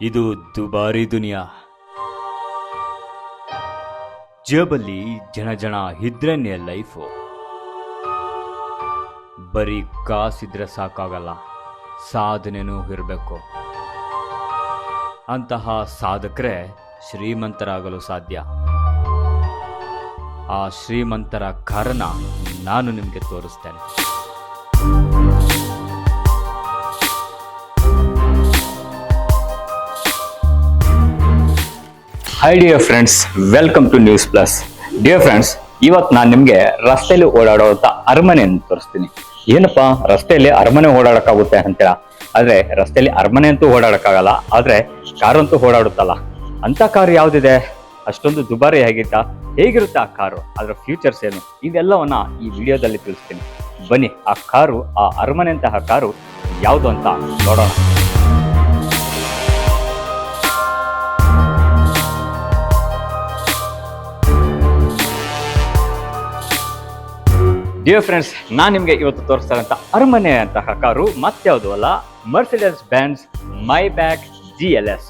ಇದು ದುಬಾರಿ ದುನಿಯಾ. ಜೇಬಲ್ಲಿ ಜನ ಇದ್ರೇನೆ ಲೈಫು. ಬರೀ ಕಾಸಿದ್ರೆ ಸಾಕಾಗಲ್ಲ, ಸಾಧನೆನೂ ಇರಬೇಕು. ಅಂತಹ ಸಾಧಕರೇ ಶ್ರೀಮಂತರಾಗಲು ಸಾಧ್ಯ. ಆ ಶ್ರೀಮಂತರ ಕಾರಣ ನಾನು ನಿಮಗೆ ತೋರಿಸ್ತೇನೆ. Hi dear friends, welcome to news plus. Dear friends, ಇವತ್ತು ನಾನು ನಿಮಗೆ ರಸ್ತೆಯಲ್ಲಿ ಓಡಾಡುವಂಥ ಅರಮನೆಯನ್ನು ತೋರಿಸ್ತೀನಿ. ಏನಪ್ಪಾ ರಸ್ತೆಯಲ್ಲಿ ಅರಮನೆ ಓಡಾಡಕ್ಕಾಗುತ್ತೆ ಅಂತೀರಾ? ಆದ್ರೆ ರಸ್ತೆಯಲ್ಲಿ ಅರಮನೆ ಅಂತೂ ಓಡಾಡಕ್ಕಾಗಲ್ಲ, ಆದ್ರೆ ಕಾರಂತೂ ಓಡಾಡುತ್ತಲ್ಲ. ಅಂತ ಕಾರು ಯಾವ್ದಿದೆ? ಅಷ್ಟೊಂದು ದುಬಾರಿ ಆಗಿತ್ತಾ? ಹೇಗಿರುತ್ತೆ ಆ ಕಾರು? ಅದರ ಫ್ಯೂಚರ್ಸ್ ಏನು? ಇದೆಲ್ಲವನ್ನ ಈ ವಿಡಿಯೋದಲ್ಲಿ ತಿಳಿಸ್ತೀನಿ. ಬನ್ನಿ, ಆ ಕಾರು, ಆ ಅರಮನೆ ಅಂತಹ ಕಾರು ಯಾವುದು ಅಂತ ನೋಡೋಣ. ಡಿಯರ್ ಫ್ರೆಂಡ್ಸ್, ನಾನು ನಿಮಗೆ ಇವತ್ತು ತೋರಿಸ್ತಾ ಇರೋಂಥ ಅರಮನೆ ಅಂತಹ ಕಾರು ಮತ್ಯಾವುದು ಅಲ್ಲ, ಮರ್ಸಿಡೆಸ್ ಬೆಂಜ್ ಮೈಬ್ಯಾಕ್ GLS.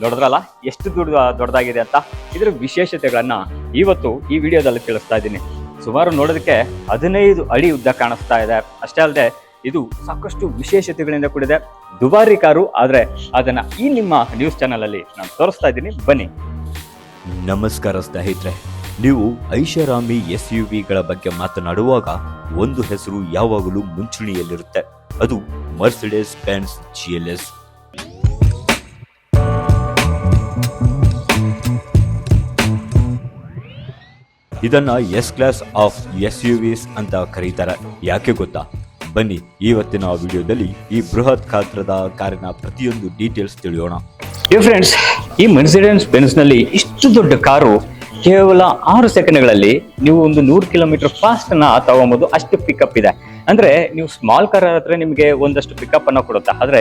ನೋಡಿದ್ರಲ್ಲ ಎಷ್ಟು ದೊಡ್ಡದಾಗಿದೆ ಅಂತ. ಇದರ ವಿಶೇಷತೆಗಳನ್ನ ಇವತ್ತು ಈ ವಿಡಿಯೋದಲ್ಲಿ ತಿಳಿಸ್ತಾ ಇದ್ದೀನಿ. ಸುಮಾರು ನೋಡೋದಕ್ಕೆ 15 ಅಡಿ ಉದ್ದ ಕಾಣಿಸ್ತಾ ಇದೆ. ಅಷ್ಟೇ ಅಲ್ಲದೆ ಇದು ಸಾಕಷ್ಟು ವಿಶೇಷತೆಗಳಿಂದ ಕೂಡಿದೆ. ದುಬಾರಿ ಕಾರು, ಆದರೆ ಅದನ್ನ ಈ ನಿಮ್ಮ ನ್ಯೂಸ್ ಚಾನಲ್ ಅಲ್ಲಿ ನಾನು ತೋರಿಸ್ತಾ ಇದ್ದೀನಿ. ಬನ್ನಿ. ನಮಸ್ಕಾರ ಸ್ನೇಹಿತರೆ. ನೀವು ಐಷಾರಾಮಿ SUVಗಳ ಬಗ್ಗೆ ಮಾತನಾಡುವಾಗ ಒಂದು ಹೆಸರು ಯಾವಾಗಲೂ ಮುಂಚೂಣಿಯಲ್ಲಿರುತ್ತೆ. ಅದು ಮರ್ಸಿಡೆಸ್ ಬೆಂಜ್ GLS. ಇದನ್ನ S ಕ್ಲಾಸ್ ಆಫ್ SUVs ಅಂತ ಕರೀತಾರೆ. ಯಾಕೆ ಗೊತ್ತಾ? ಬನ್ನಿ, ಇವತ್ತಿನ ವಿಡಿಯೋದಲ್ಲಿ ಈ ಬೃಹತ್ ಗಾತ್ರದ ಕಾರಿನ ಪ್ರತಿಯೊಂದು ಡೀಟೇಲ್ಸ್ ತಿಳಿಯೋಣ. ಫ್ರೆಂಡ್ಸ್, ಈ ಮರ್ಸಿಡೆಸ್ ಬೆಂಜ್ ನಲ್ಲಿ ಇಷ್ಟು ದೊಡ್ಡ ಕಾರು ಕೇವಲ 6 ಸೆಕೆಂಡ್ಗಳಲ್ಲಿ ನೀವು ಒಂದು 100 ಕಿಲೋಮೀಟರ್ ಫಾಸ್ಟ್ ಅನ್ನ ತಗೊಬಹುದು. ಅಷ್ಟು ಪಿಕಪ್ ಇದೆ. ಅಂದ್ರೆ ನೀವು ಸ್ಮಾಲ್ ಕಾರ್ ಹತ್ರ ನಿಮಗೆ ಒಂದಷ್ಟು ಪಿಕಪ್ ಅನ್ನ ಕೊಡುತ್ತೆ, ಆದ್ರೆ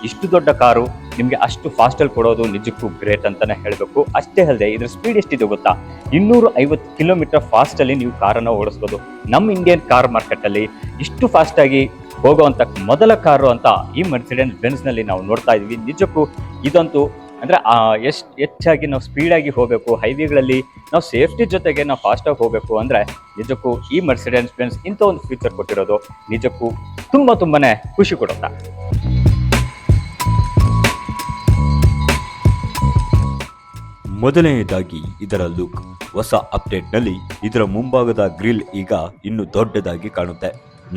ಇಷ್ಟು ದೊಡ್ಡ ಕಾರು ನಿಮ್ಗೆ ಅಷ್ಟು ಫಾಸ್ಟ್ ಅಲ್ಲಿ ಕೊಡೋದು ನಿಜಕ್ಕೂ ಗ್ರೇಟ್ ಅಂತಾನೆ ಹೇಳ್ಬೇಕು. ಅಷ್ಟೇ ಅಲ್ಲದೆ ಇದ್ರ ಸ್ಪೀಡ್ ಎಷ್ಟಿದೆ ಗೊತ್ತಾ? 250 ಕಿಲೋಮೀಟರ್ ಫಾಸ್ಟ್ ಅಲ್ಲಿ ನೀವು ಕಾರನ್ನ ಓಡಿಸ್ಬೋದು. ನಮ್ಮ ಇಂಡಿಯನ್ ಕಾರ್ ಮಾರ್ಕೆಟ್ ಅಲ್ಲಿ ಇಷ್ಟು ಫಾಸ್ಟ್ ಆಗಿ ಹೋಗುವಂತ ಮೊದಲ ಕಾರು ಅಂತ ಈ ಮರ್ಸಿಡೆಸ್ ಬೆಂಜ್ ನಲ್ಲಿ ನಾವು ನೋಡ್ತಾ ಇದೀವಿ. ನಿಜಕ್ಕೂ ಇದಂತೂ ಅಂದ್ರೆ ಎಷ್ಟು ಹೆಚ್ಚಾಗಿ ನಾವು ಸ್ಪೀಡಾಗಿ ಹೋಗಬೇಕು, ಹೈವೇಗಳಲ್ಲಿ ನಾವು ಸೇಫ್ಟಿ ಜೊತೆಗೆ ನಾವು ಫಾಸ್ಟಾಗಿ ಹೋಗಬೇಕು ಅಂದ್ರೆ ನಿಜಕ್ಕೂ ಈ ಮರ್ಸಿಡೆಸ್ ಬೆಂಜ್ ಇಂಥ ಒಂದು ಫ್ಯೂಚರ್ ಕೊಟ್ಟಿರೋದು ನಿಜಕ್ಕೂ ತುಂಬಾನೇ ಖುಷಿ ಕೊಡುತ್ತೆ. ಮೊದಲನೆಯದಾಗಿ ಇದರ ಲುಕ್. ಹೊಸ ಅಪ್ಡೇಟ್ನಲ್ಲಿ ಇದರ ಮುಂಭಾಗದ ಗ್ರಿಲ್ ಈಗ ಇನ್ನು ದೊಡ್ಡದಾಗಿ ಕಾಣುತ್ತೆ.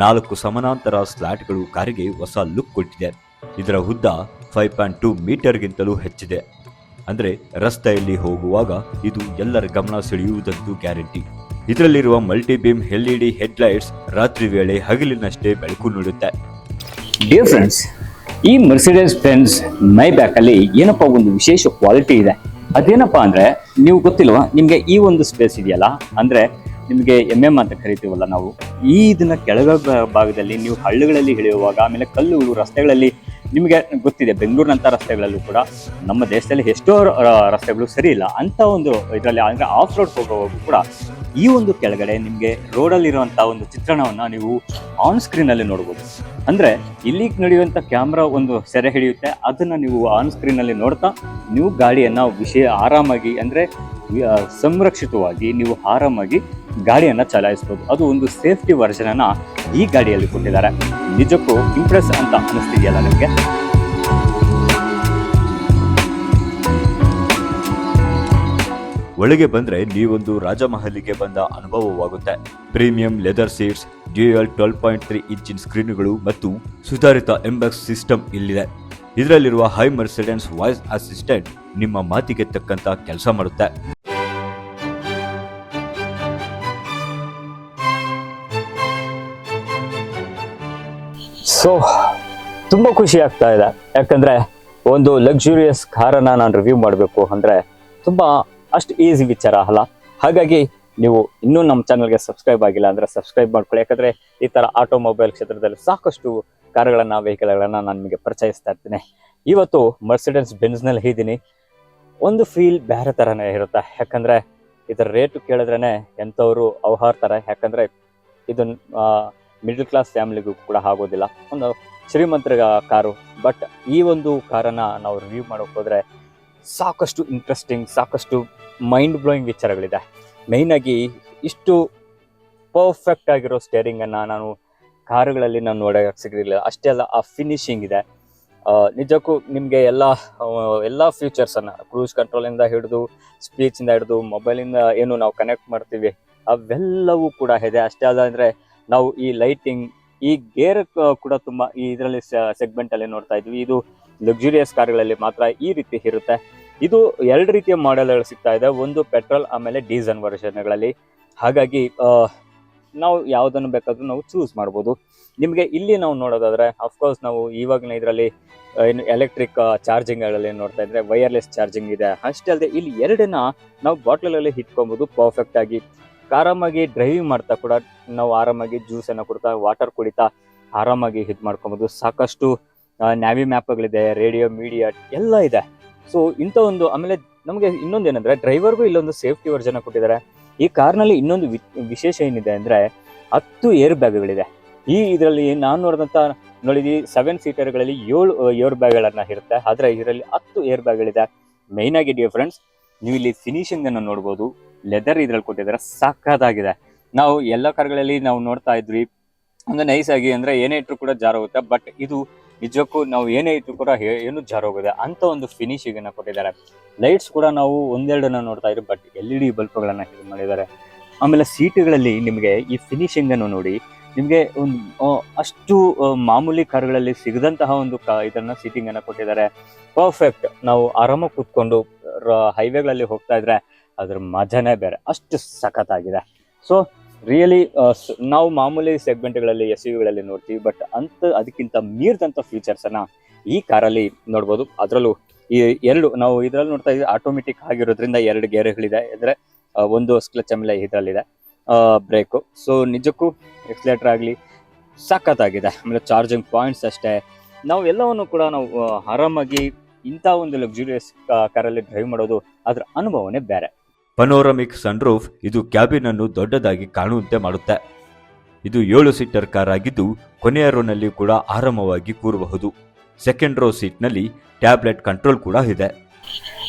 4 ಸಮಾನಾಂತರ ಸ್ಲಾಟ್ಗಳು ಕಾರಿಗೆ ಹೊಸ ಲುಕ್ ಕೊಟ್ಟಿದೆ. ಇದರ ಉದ್ದ 5.2 ಮೀಟರ್ಗಿಂತಲೂ ಹೆಚ್ಚಿದೆ. ಅಂದ್ರೆ ರಸ್ತೆಯಲ್ಲಿ ಹೋಗುವಾಗ ಇದು ಎಲ್ಲರ ಗಮನ ಸೆಳೆಯುವುದಂತೂ ಗ್ಯಾರಂಟಿ. ಇದರಲ್ಲಿರುವ ಮಲ್ಟಿ ಬೀಮ್ LED ಹೆಡ್ಲೈಟ್ಸ್ ರಾತ್ರಿ ವೇಳೆ ಹಗಲಿನಷ್ಟೇ ಬೆಳಕು ನೀಡುತ್ತೆ. ಡಿಯರ್ ಫ್ರೆಂಡ್ಸ್, ಈ ಮರ್ಸಿಡೆಸ್ ಬೆಂಜ್ ಮೈಬ್ಯಾಕ್ ಅಲ್ಲಿ ಏನಪ್ಪಾ ಒಂದು ವಿಶೇಷ ಕ್ವಾಲಿಟಿ ಇದೆ. ಅದೇನಪ್ಪಾ ಅಂದ್ರೆ, ನೀವು ಗೊತ್ತಿಲ್ವಾ ನಿಮ್ಗೆ ಈ ಒಂದು ಸ್ಪೇಸ್ ಇದೆಯಲ್ಲ, ಅಂದ್ರೆ ನಿಮಗೆ MM ಅಂತ ಕರಿತೀವಲ್ಲ ನಾವು, ಈ ಇದನ್ನ ಕೆಳಗ ಭಾಗದಲ್ಲಿ ನೀವು ಹಳ್ಳಿಗಳಲ್ಲಿ ಇಳಿಯುವಾಗ, ಆಮೇಲೆ ಕಲ್ಲುಗಳು ರಸ್ತೆಗಳಲ್ಲಿ ನಿಮಗೆ ಗೊತ್ತಿದೆ, ಬೆಂಗಳೂರಿನಂಥ ರಸ್ತೆಗಳಲ್ಲೂ ಕೂಡ ನಮ್ಮ ದೇಶದಲ್ಲಿ ಎಷ್ಟೋ ರಸ್ತೆಗಳು ಸರಿ ಇಲ್ಲ ಅಂತ ಒಂದು ಇದರಲ್ಲಿ, ಅಂದ್ರೆ ಆಫ್ ರೋಡ್ ಹೋಗುವಾಗ ಕೂಡ ಈ ಒಂದು ಕೆಳಗಡೆ ನಿಮಗೆ ರೋಡಲ್ಲಿರುವಂಥ ಒಂದು ಚಿತ್ರಣವನ್ನ ನೀವು ಆನ್ ಸ್ಕ್ರೀನ್ ಅಲ್ಲಿ ನೋಡ್ಬೋದು. ಅಂದ್ರೆ ಇಲ್ಲಿ ನಡೆಯುವಂಥ ಕ್ಯಾಮ್ರಾ ಒಂದು ಸೆರೆ ಹಿಡಿಯುತ್ತೆ, ಅದನ್ನ ನೀವು ಆನ್ ಸ್ಕ್ರೀನ್ ಅಲ್ಲಿ ನೋಡ್ತಾ ನೀವು ಗಾಡಿಯನ್ನ ಆರಾಮಾಗಿ, ಅಂದ್ರೆ ಸಂರಕ್ಷಿತವಾಗಿ ನೀವು ಆರಾಮಾಗಿ ಗಾಡಿಯನ್ನ ಚಲಾಯಿಸಬಹುದು. ಅದು ಒಂದು ಸೇಫ್ಟಿ ವರ್ಷನ್ ಅನ್ನ ಈ ಗಾಡಿಯಲ್ಲಿ ಕೊಟ್ಟಿದ್ದಾರೆ. ನಿಜಕ್ಕೂ ಇಂಪ್ರೆಸ್ ಅಂತ ಅನಿಸ್ತಿದೆಯಲ್ಲ ನಿಮಗೆ? ಒಳಗೆ ಬಂದ್ರೆ ನೀವೊಂದು ರಾಜಮಹಲಿಗೆ ಬಂದ ಅನುಭವವಾಗುತ್ತೆ. ಪ್ರೀಮಿಯಂ ಲೆದರ್ ಸೀಟ್ಸ್, ಡ್ಯೂಯಲ್ 12.3 ಇಂಚಿನ ಸ್ಕ್ರೀನ್ಗಳು ಮತ್ತು ಸುಧಾರಿತ MBUX ಸಿಸ್ಟಮ್ ಇಲ್ಲಿದೆ. ಇದರಲ್ಲಿರುವ ಹೈ ಮರ್ಸಿಡೆಸ್ ವಾಯ್ಸ್ ಅಸಿಸ್ಟೆಂಟ್ ನಿಮ್ಮ ಮಾತಿಗೆ ತಕ್ಕಂತ ಕೆಲಸ ಮಾಡುತ್ತೆ. ಸೊ ತುಂಬಾ ಖುಷಿ ಆಗ್ತಾ ಇದೆ, ಯಾಕಂದ್ರೆ ಒಂದು ಲಕ್ಸುರಿಯಸ್ ಕಾರನ್ನ ನಾನು ರಿವ್ಯೂ ಮಾಡಬೇಕು ಅಂದ್ರೆ ತುಂಬಾ ಅಷ್ಟು ಈಸಿ ವಿಚಾರ ಅಲ್ಲ. ಹಾಗಾಗಿ ನೀವು ಇನ್ನೂ ನಮ್ಮ ಚಾನಲ್ಗೆ ಸಬ್ಸ್ಕ್ರೈಬ್ ಆಗಿಲ್ಲ ಅಂದ್ರೆ ಸಬ್ಸ್ಕ್ರೈಬ್ ಮಾಡ್ಕೊಳ್ಳಿ. ಯಾಕಂದ್ರೆ ಈ ತರ ಆಟೋಮೊಬೈಲ್ ಕ್ಷೇತ್ರದಲ್ಲಿ ಸಾಕಷ್ಟು ಕಾರುಗಳನ್ನ, ವೆಹಿಕಲ್ಗಳನ್ನ ನಾನು ನಿಮಗೆ ಪರಿಚಯಿಸ್ತಾ ಇರ್ತೀನಿ. ಇವತ್ತು ಮರ್ಸಿಡೆಸ್ ಬೆಂಜ್ ನಲ್ಲಿ ಇದ್ದೀನಿ. ಒಂದು ಫೀಲ್ ಬೇರೆ ತರನೇ ಇರುತ್ತೆ, ಯಾಕಂದ್ರೆ ಇದರ ರೇಟ್ ಕೇಳಿದ್ರೇನೆ ಎಂಥವ್ರು ಅವಹಾರ್ತಾರೆ. ಯಾಕಂದ್ರೆ ಇದು ಮಿಡಲ್ ಕ್ಲಾಸ್ ಫ್ಯಾಮಿಲಿಗೂ ಕೂಡ ಆಗೋದಿಲ್ಲ, ಒಂದು ಶ್ರೀಮಂತರ ಕಾರು. ಬಟ್ ಈ ಒಂದು ಕಾರನ್ನು ನಾವು ರಿವ್ಯೂ ಮಾಡೋಕೆ ಹೋದರೆ ಸಾಕಷ್ಟು ಇಂಟ್ರೆಸ್ಟಿಂಗ್, ಸಾಕಷ್ಟು ಮೈಂಡ್ ಬ್ಲೋಯಿಂಗ್ ವಿಚಾರಗಳಿದೆ. ಮೇಯ್ನಾಗಿ ಇಷ್ಟು ಪರ್ಫೆಕ್ಟ್ ಆಗಿರೋ ಸ್ಟೇರಿಂಗನ್ನು ನಾನು ಕಾರುಗಳಲ್ಲಿ ನಾನು ನೋಡೋಕ್ಕೆ ಸಿಗಲಿಲ್ಲ. ಅಷ್ಟೇ ಅಲ್ಲ, ಆ ಫಿನಿಶಿಂಗ್ ಇದೆ. ನಿಜಕ್ಕೂ ನಿಮಗೆ ಎಲ್ಲ ಫ್ಯೂಚರ್ಸನ್ನು, ಕ್ರೂಸ್ ಕಂಟ್ರೋಲಿಂದ ಹಿಡಿದು ಸ್ಪೀಚಿಂದ ಹಿಡಿದು ಮೊಬೈಲಿಂದ ಏನು ನಾವು ಕನೆಕ್ಟ್ ಮಾಡ್ತೀವಿ ಅವೆಲ್ಲವೂ ಕೂಡ ಇದೆ. ಅಷ್ಟೇ ಅಲ್ಲ ಅಂದರೆ ನಾವು ಈ ಲೈಟಿಂಗ್, ಈ ಗೇರ್ ಕೂಡ ತುಂಬ ಈ ಇದರಲ್ಲಿ ಸೆಗ್ಮೆಂಟಲ್ಲಿ ನೋಡ್ತಾ ಇದ್ವಿ. ಇದು ಲಕ್ಸುರಿಯಸ್ ಕಾರುಗಳಲ್ಲಿ ಮಾತ್ರ ಈ ರೀತಿ ಇರುತ್ತೆ. ಇದು 2 ರೀತಿಯ ಮಾಡೆಲ್ಗಳು ಸಿಗ್ತಾ ಇದೆ, ಒಂದು ಪೆಟ್ರೋಲ್ ಆಮೇಲೆ ಡೀಸೆಲ್ ವರ್ಷನ್ಗಳಲ್ಲಿ. ಹಾಗಾಗಿ ನಾವು ಯಾವುದನ್ನು ಬೇಕಾದರೂ ನಾವು ಚೂಸ್ ಮಾಡ್ಬೋದು. ನಿಮಗೆ ಇಲ್ಲಿ ನಾವು ನೋಡೋದಾದರೆ ಅಫ್ಕೋರ್ಸ್ ನಾವು ಇವಾಗಿನ ಇದರಲ್ಲಿ ಏನು ಎಲೆಕ್ಟ್ರಿಕ್ ಚಾರ್ಜಿಂಗ್ಗಳಲ್ಲಿ ನೋಡ್ತಾ ಇದ್ರೆ ವೈರ್ಲೆಸ್ ಚಾರ್ಜಿಂಗ್ ಇದೆ. ಅಷ್ಟೇ ಅಲ್ಲದೆ ಇಲ್ಲಿ 2ನ್ನ ನಾವು ಬಾಟ್ಲಲ್ಲಿ ಇಟ್ಕೊಬೋದು ಪರ್ಫೆಕ್ಟಾಗಿ. ಆರಾಮಾಗಿ ಡ್ರೈವಿಂಗ್ ಮಾಡ್ತಾ ಕೂಡ ನಾವು ಆರಾಮಾಗಿ ಜ್ಯೂಸನ್ನು ಕುಡ್ತಾ, ವಾಟರ್ ಕುಡಿತಾ ಆರಾಮಾಗಿ ಇದು ಮಾಡ್ಕೊಬೋದು. ಸಾಕಷ್ಟು ನ್ಯಾವಿ ಮ್ಯಾಪ್ಗಳಿದೆ, ರೇಡಿಯೋ, ಮೀಡಿಯಾ ಎಲ್ಲ ಇದೆ. ಸೊ ಇಂಥ ಒಂದು, ಆಮೇಲೆ ನಮಗೆ ಇನ್ನೊಂದು ಏನಂದರೆ ಡ್ರೈವರ್ಗೂ ಇಲ್ಲೊಂದು ಸೇಫ್ಟಿ ವರ್ಜನ್ ಕೊಟ್ಟಿದ್ದಾರೆ. ಈ ಕಾರ್ನಲ್ಲಿ ಇನ್ನೊಂದು ವಿಶೇಷ ಏನಿದೆ ಅಂದರೆ 10 ಏರ್ ಬ್ಯಾಗ್ಗಳಿದೆ. ಈ ಇದರಲ್ಲಿ ನಾನು ನೋಡಿದ್ವಿ 7 ಸೀಟರ್ಗಳಲ್ಲಿ 7 ಏರ್ ಬ್ಯಾಗ್ಗಳನ್ನು ಇರುತ್ತೆ, ಆದರೆ ಇದರಲ್ಲಿ 10 ಏರ್ ಬ್ಯಾಗ್ಗಳಿದೆ. ಮೇಯ್ನಾಗಿ ಡಿಯರ್ ಫ್ರೆಂಡ್ಸ್, ನೀವು ಇಲ್ಲಿ ಫಿನಿಶಿಂಗನ್ನು ನೋಡ್ಬೋದು. ಲೆದರ್ ಇದ್ರಲ್ಲಿ ಕೊಟ್ಟಿದ್ದಾರೆ, ಸಕ್ಕತ್ತಾಗಿದೆ. ನಾವು ಎಲ್ಲ ಕಾರ್ಗಳಲ್ಲಿ ನಾವು ನೋಡ್ತಾ ಇದ್ವಿ ಒಂದು ನೈಸ್ ಆಗಿ ಅಂದರೆ ಏನೇ ಇಟ್ಟರು ಕೂಡ ಜಾರೋಗುತ್ತೆ. ಬಟ್ ಇದು ನಿಜಕ್ಕೂ ನಾವು ಏನೇ ಇಟ್ಟರು ಕೂಡ ಏನು ಜಾರೋಗಿದೆ ಅಂತ ಒಂದು ಫಿನಿಶಿಂಗನ್ನು ಕೊಟ್ಟಿದ್ದಾರೆ. ಲೈಟ್ಸ್ ಕೂಡ ನಾವು 1-2 ನೋಡ್ತಾ ಇದ್ವಿ, ಬಟ್ LED ಬಲ್ಪ್ಗಳನ್ನು ಇದು ಮಾಡಿದ್ದಾರೆ. ಆಮೇಲೆ ಸೀಟುಗಳಲ್ಲಿ ನಿಮಗೆ ಈ ಫಿನಿಶಿಂಗನ್ನು ನೋಡಿ, ನಿಮಗೆ ಒಂದು ಅಷ್ಟು ಮಾಮೂಲಿ ಕಾರುಗಳಲ್ಲಿ ಸಿಗದಂತಹ ಒಂದು ಇದನ್ನು ಸೀಟಿಂಗನ್ನು ಕೊಟ್ಟಿದ್ದಾರೆ. ಪರ್ಫೆಕ್ಟ್. ನಾವು ಆರಾಮಾಗಿ ಕೂತ್ಕೊಂಡು ಹೈವೇಗಳಲ್ಲಿ ಹೋಗ್ತಾ ಇದ್ರೆ ಅದ್ರ ಮಜಾನೇ ಬೇರೆ, ಅಷ್ಟು ಸಖತ್ತಾಗಿದೆ. ಸೊ ರಿಯಲಿ ನಾವು ಮಾಮೂಲಿ ಸೆಗ್ಮೆಂಟ್ಗಳಲ್ಲಿ SUVಗಳಲ್ಲಿ ನೋಡ್ತೀವಿ, ಬಟ್ ಅದಕ್ಕಿಂತ ಮೀರಿದಂಥ ಫೀಚರ್ಸನ್ನು ಈ ಕಾರಲ್ಲಿ ನೋಡ್ಬೋದು. ಅದರಲ್ಲೂ ಈ 2 ನಾವು ಇದರಲ್ಲಿ ನೋಡ್ತಾ ಇದ್ದೀವಿ, ಆಟೋಮೆಟಿಕ್ ಆಗಿರೋದ್ರಿಂದ 2 ಗೇರ್ಗಳಿದೆ. ಅಂದರೆ ಒಂದು ಕ್ಲಚ್ ಆಮೇಲೆ ಇದರಲ್ಲಿದೆ ಬ್ರೇಕು. ಸೊ ನಿಜಕ್ಕೂ ಎಕ್ಸ್ಲೇಟರ್ ಆಗಲಿ ಸಖತ್ತಾಗಿದೆ. ಆಮೇಲೆ ಚಾರ್ಜಿಂಗ್ ಪಾಯಿಂಟ್ಸ್ ಅಷ್ಟೇ. ನಾವು ಎಲ್ಲವನ್ನು ಕೂಡ ನಾವು ಆರಾಮಾಗಿ ಇಂಥ ಒಂದು ಲಕ್ಸುರಿಯಸ್ ಕಾರಲ್ಲಿ ಡ್ರೈವ್ ಮಾಡೋದು, ಅದರ ಅನುಭವನೇ ಬೇರೆ. ಪನೋರಮಿಕ್ ಸನ್ರೂಫ್ ಇದು ಕ್ಯಾಬಿನ್ ಅನ್ನು ದೊಡ್ಡದಾಗಿ ಕಾಣುವಂತೆ ಮಾಡುತ್ತೆ. ಇದು 7 ಸೀಟರ್ ಕಾರ್ ಆಗಿದ್ದು ಕೊನೆಯ ರೋನಲ್ಲಿ ಕೂಡ ಆರಾಮವಾಗಿ ಕೂರಬಹುದು. ಸೆಕೆಂಡ್ ರೋ ಸೀಟ್ನಲ್ಲಿ ಟ್ಯಾಬ್ಲೆಟ್ ಕಂಟ್ರೋಲ್ ಕೂಡ ಇದೆ.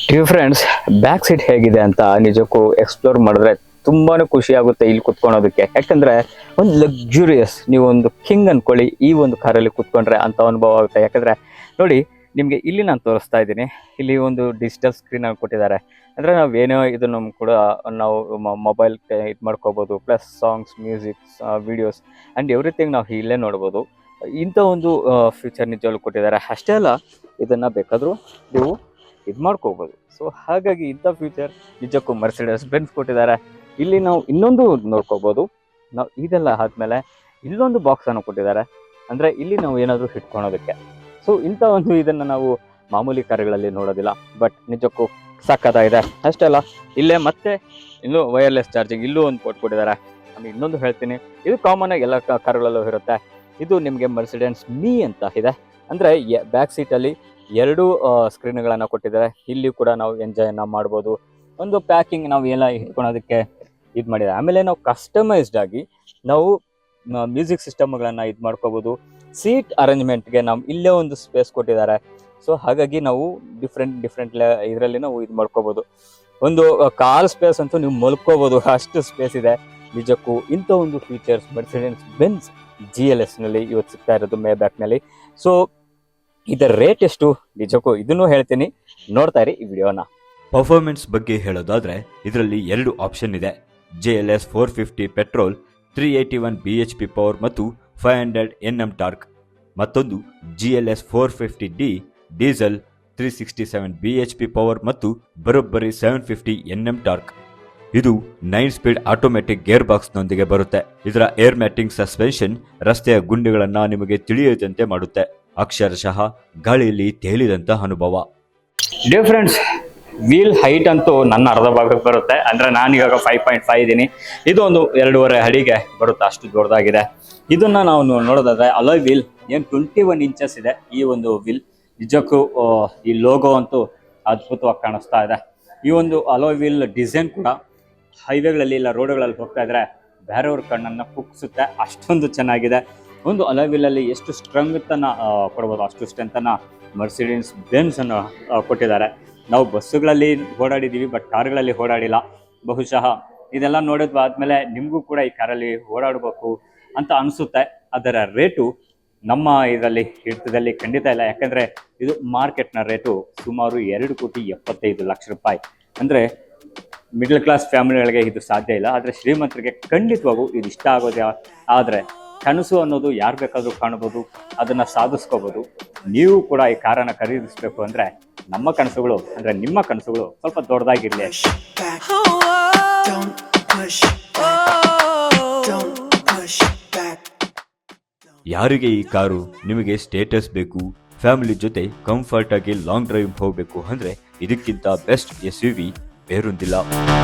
ಡಿಯರ್ ಫ್ರೆಂಡ್ಸ್, ಬ್ಯಾಕ್ ಸೀಟ್ ಹೇಗಿದೆ ಅಂತ ನಿಜಕ್ಕೂ ಎಕ್ಸ್ಪ್ಲೋರ್ ಮಾಡಿದ್ರೆ ತುಂಬಾನೇ ಖುಷಿ ಆಗುತ್ತೆ ಇಲ್ಲಿ ಕುತ್ಕೊಳ್ಳೋದಕ್ಕೆ. ಯಾಕಂದ್ರೆ ಒಂದು ಲಕ್ಸುರಿಯಸ್, ನೀವು ಒಂದು ಕಿಂಗ್ ಅನ್ಕೊಳ್ಳಿ, ಈ ಒಂದು ಕಾರಲ್ಲಿ ಕುತ್ಕೊಂಡ್ರೆ ಅಂತ ಅನುಭವ ಆಗುತ್ತೆ. ಯಾಕಂದ್ರೆ ನೋಡಿ, ನಿಮಗೆ ಇಲ್ಲಿ ನಾನು ತೋರಿಸ್ತಾ ಇದ್ದೀನಿ, ಇಲ್ಲಿ ಒಂದು ಡಿಜಿಟಲ್ ಸ್ಕ್ರೀನ್ ಅನ್ನು ಕೊಟ್ಟಿದ್ದಾರೆ. ಅಂದರೆ ನಾವೇನೋ ಇದನ್ನು ಕೂಡ ನಾವು ಮೊಬೈಲ್ ಇದು ಮಾಡ್ಕೋಬೋದು. Plus songs, musics, videos and everything ನಾವು ಇಲ್ಲೇ ನೋಡ್ಬೋದು. ಇಂಥ ಒಂದು ಫ್ಯೂಚರ್ ನಿಜವಾಗ್ಲೂ ಕೊಟ್ಟಿದ್ದಾರೆ. ಅಷ್ಟೇ ಅಲ್ಲ, ಇದನ್ನು ಬೇಕಾದರೂ ನೀವು ಇದು ಮಾಡ್ಕೋಬೋದು. ಸೊ ಹಾಗಾಗಿ ಇಂಥ ಫ್ಯೂಚರ್ ನಿಜಕ್ಕೂ ಮರ್ಸಿಡಿಸ್ ಬೆನ್ಸ್ ಕೊಟ್ಟಿದ್ದಾರೆ. ಇಲ್ಲಿ ನಾವು ಇನ್ನೊಂದು ನೋಡ್ಕೋಬೋದು. ನಾವು ಇದೆಲ್ಲ ಆದಮೇಲೆ ಇಲ್ಲೊಂದು ಬಾಕ್ಸನ್ನು ಕೊಟ್ಟಿದ್ದಾರೆ, ಅಂದರೆ ಇಲ್ಲಿ ನಾವು ಏನಾದರೂ ಇಟ್ಕೊಳೋದಕ್ಕೆ. ಸೊ ಇಂಥ ಒಂದು ಇದನ್ನು ನಾವು ಮಾಮೂಲಿ ಕಾರುಗಳಲ್ಲಿ ನೋಡೋದಿಲ್ಲ, ಬಟ್ ನಿಜಕ್ಕೂ ಸಕ್ಕತ್ತಾಗಿದೆ. ಅಷ್ಟೇ ಅಲ್ಲ, ಇಲ್ಲೇ ಮತ್ತೆ ಇನ್ನೂ ವೈರ್ಲೆಸ್ ಚಾರ್ಜಿಂಗ್ ಇಲ್ಲೂ ಒಂದು ಪೋರ್ಟ್ ಕೊಟ್ಟಿದ್ದಾರೆ. ಆಮೇಲೆ ಇನ್ನೊಂದು ಹೇಳ್ತೀನಿ, ಇದು ಕಾಮನ್ ಆಗಿ ಎಲ್ಲ ಕಾರುಗಳಲ್ಲೂ ಇರುತ್ತೆ. ಇದು ನಿಮಗೆ ಮರ್ಸಿಡೆನ್ಸ್ ಮೀ ಅಂತ ಇದೆ. ಅಂದರೆ ಬ್ಯಾಕ್ ಸೀಟಲ್ಲಿ 2 ಸ್ಕ್ರೀನ್ಗಳನ್ನು ಕೊಟ್ಟಿದ್ದಾರೆ. ಇಲ್ಲಿ ಕೂಡ ನಾವು ಎಂಜಾಯನ್ನ ಮಾಡ್ಬೋದು. ಒಂದು ಪ್ಯಾಕಿಂಗ್ ನಾವು ಎಲ್ಲ ಇಟ್ಕೊಳೋದಕ್ಕೆ ಇದು ಮಾಡಿದ್ದಾರೆ. ಆಮೇಲೆ ನಾವು ಕಸ್ಟಮೈಸ್ಡ್ ಆಗಿ ನಾವು ಮ್ಯೂಸಿಕ್ ಸಿಸ್ಟಮ್ಗಳನ್ನು ಇದು ಮಾಡ್ಕೋಬೋದು. ಸೀಟ್ ಅರೇಂಜ್ಮೆಂಟ್ಗೆ ನಾವು ಇಲ್ಲೇ ಒಂದು ಸ್ಪೇಸ್ ಕೊಟ್ಟಿದ್ದಾರೆ. ಸೊ ಹಾಗಾಗಿ ನಾವು ಡಿಫ್ರೆಂಟ್ ಇದರಲ್ಲಿ ನಾವು ಇದು ಮಾಡ್ಕೋಬೋದು. ಒಂದು ಕಾಲ್ ಸ್ಪೇಸ್ ಅಂತೂ ನೀವು ಮಲ್ಕೋಬೋದು, ಅಷ್ಟು ಸ್ಪೇಸ್ ಇದೆ. ನಿಜಕ್ಕೂ ಇಂಥ ಒಂದು ಫೀಚರ್ಸ್ ಮರ್ಸಿಡೆನ್ಸ್ ಬೆನ್ಸ್ GLSನಲ್ಲಿ ಇವತ್ತು ಸಿಗ್ತಾ ಇರೋದು ಮೇ ಬ್ಯಾಕ್ನಲ್ಲಿ. ಸೊ ಇದರ ರೇಟ್ ಎಷ್ಟು ನಿಜಕ್ಕೂ ಇದನ್ನು ಹೇಳ್ತೀನಿ, ನೋಡ್ತಾ ಇರಿ ಈ ವಿಡಿಯೋನ. ಪರ್ಫಾರ್ಮೆನ್ಸ್ ಬಗ್ಗೆ ಹೇಳೋದಾದ್ರೆ ಇದರಲ್ಲಿ 2 ಆಪ್ಷನ್ ಇದೆ. JLS 450 ಪೆಟ್ರೋಲ್ 381 BHP ಪವರ್ ಮತ್ತು 500 Nm ಟಾರ್ಕ್. ಮತ್ತೊಂದು GLS 450D diesel 367 BHP power ಮತ್ತು ಬರೋಬ್ಬರಿ 750 Nm ಟಾರ್ಕ್. ಇದು 9 ಸ್ಪೀಡ್ ಆಟೋಮ್ಯಾಟಿಕ್ ಗೇರ್ ಬಾಕ್ಸ್ನೊಂದಿಗೆ ಬರುತ್ತೆ. ಇದರ ಏರ್ ಮ್ಯಾಟಿಂಗ್ ಸಸ್ಪೆನ್ಷನ್ ರಸ್ತೆಯ ಗುಂಡಿಗಳನ್ನು ನಿಮಗೆ ತಿಳಿಯದಂತೆ ಮಾಡುತ್ತೆ. ಅಕ್ಷರಶಃ ಗಾಳಿಯಲ್ಲಿ ತೇಲಿದಂತಹ ಅನುಭವ. ಡಿಯರ್ ಫ್ರೆಂಡ್ಸ್, ವೀಲ್ ಹೈಟ್ ಅಂತೂ ನನ್ನ ಅರ್ಧ ಭಾಗಕ್ಕೆ ಬರುತ್ತೆ. ಅಂದರೆ ನಾನು ಇವಾಗ 5.5 ಇದ್ದೀನಿ. ಇದು ಒಂದು 2.5 ಅಡಿಗೆ ಬರುತ್ತೆ, ಅಷ್ಟು ದೊಡ್ಡದಾಗಿದೆ. ಇದನ್ನು ನಾವು ನೋಡೋದಾದ್ರೆ ಅಲಾಯ್ ವೀಲ್ ಏನು 21 ಇಂಚಸ್ ಇದೆ ಈ ಒಂದು ವೀಲ್. ನಿಜಕ್ಕೂ ಈ ಲೋಗೋ ಅಂತೂ ಅದ್ಭುತವಾಗಿ ಕಾಣಿಸ್ತಾ ಇದೆ. ಈ ಒಂದು ಅಲಾಯ್ ವೀಲ್ ಡಿಸೈನ್ ಕೂಡ ಹೈವೇಗಳಲ್ಲಿ ಇಲ್ಲ ರೋಡ್ಗಳಲ್ಲಿ ಹೋಗ್ತಾ ಇದ್ರೆ ಬೇರೆಯವ್ರ ಕಣ್ಣನ್ನು ಕುಗ್ಸುತ್ತೆ, ಅಷ್ಟೊಂದು ಚೆನ್ನಾಗಿದೆ. ಒಂದು ಅಲವಿಲಲ್ಲಿ ಎಷ್ಟು ಸ್ಟ್ರೆಂಗ್ತನ್ನು ಕೊಡ್ಬೋದು ಅಷ್ಟು ಸ್ಟ್ರೆಂತನ್ನು ಮರ್ಸಿಡಿಸ್ ಬೆನ್ಸ್ ಅನ್ನು ಕೊಟ್ಟಿದ್ದಾರೆ. ನಾವು ಬಸ್ಸುಗಳಲ್ಲಿ ಓಡಾಡಿದ್ದೀವಿ, ಬಟ್ ಕಾರ್ಗಳಲ್ಲಿ ಓಡಾಡಿಲ್ಲ. ಬಹುಶಃ ಇದೆಲ್ಲ ನೋಡಿದ್ವಾದ್ಮೇಲೆ ನಿಮಗೂ ಕೂಡ ಈ ಕಾರಲ್ಲಿ ಓಡಾಡಬೇಕು ಅಂತ ಅನಿಸುತ್ತೆ. ಅದರ ರೇಟು ನಮ್ಮ ಇದರಲ್ಲಿ ಹಿಡಿತದಲ್ಲಿ ಖಂಡಿತ ಇಲ್ಲ, ಯಾಕಂದರೆ ಇದು ಮಾರ್ಕೆಟ್ನ ರೇಟು ಸುಮಾರು 2,75,00,000 ರೂಪಾಯಿ. ಅಂದರೆ ಮಿಡ್ಲ್ ಕ್ಲಾಸ್ ಫ್ಯಾಮಿಲಿಗಳಿಗೆ ಇದು ಸಾಧ್ಯ ಇಲ್ಲ, ಆದರೆ ಶ್ರೀಮಂತರಿಗೆ ಖಂಡಿತವಾಗೂ ಇದು ಇಷ್ಟ ಆಗೋದೇ. ಆದರೆ ಕನಸು ಅನ್ನೋದು ಯಾರು ಬೇಕಾದರೂ ಕಾಣ್ಬೋದು, ಅದನ್ನು ಸಾಧಿಸ್ಕೋಬೋದು. ನೀವು ಕೂಡ ಈ ಕಾರನ್ನು ಖರೀದಿಸಬೇಕು ಅಂದರೆ ನಮ್ಮ ಕನಸುಗಳು ಅಂದರೆ ನಿಮ್ಮ ಕನಸುಗಳು ಸ್ವಲ್ಪ ದೊಡ್ಡದಾಗಿರಲಿ. ಯಾರಿಗೆ ಈ ಕಾರು, ನಿಮಗೆ ಸ್ಟೇಟಸ್ ಬೇಕು, ಫ್ಯಾಮಿಲಿ ಜೊತೆ ಕಂಫರ್ಟ್ ಆಗಿ ಲಾಂಗ್ ಡ್ರೈವ್ ಹೋಗಬೇಕು ಅಂದ್ರೆ ಇದಕ್ಕಿಂತ ಬೆಸ್ಟ್ SUV ಬೇರೊಂದಿಲ್ಲ.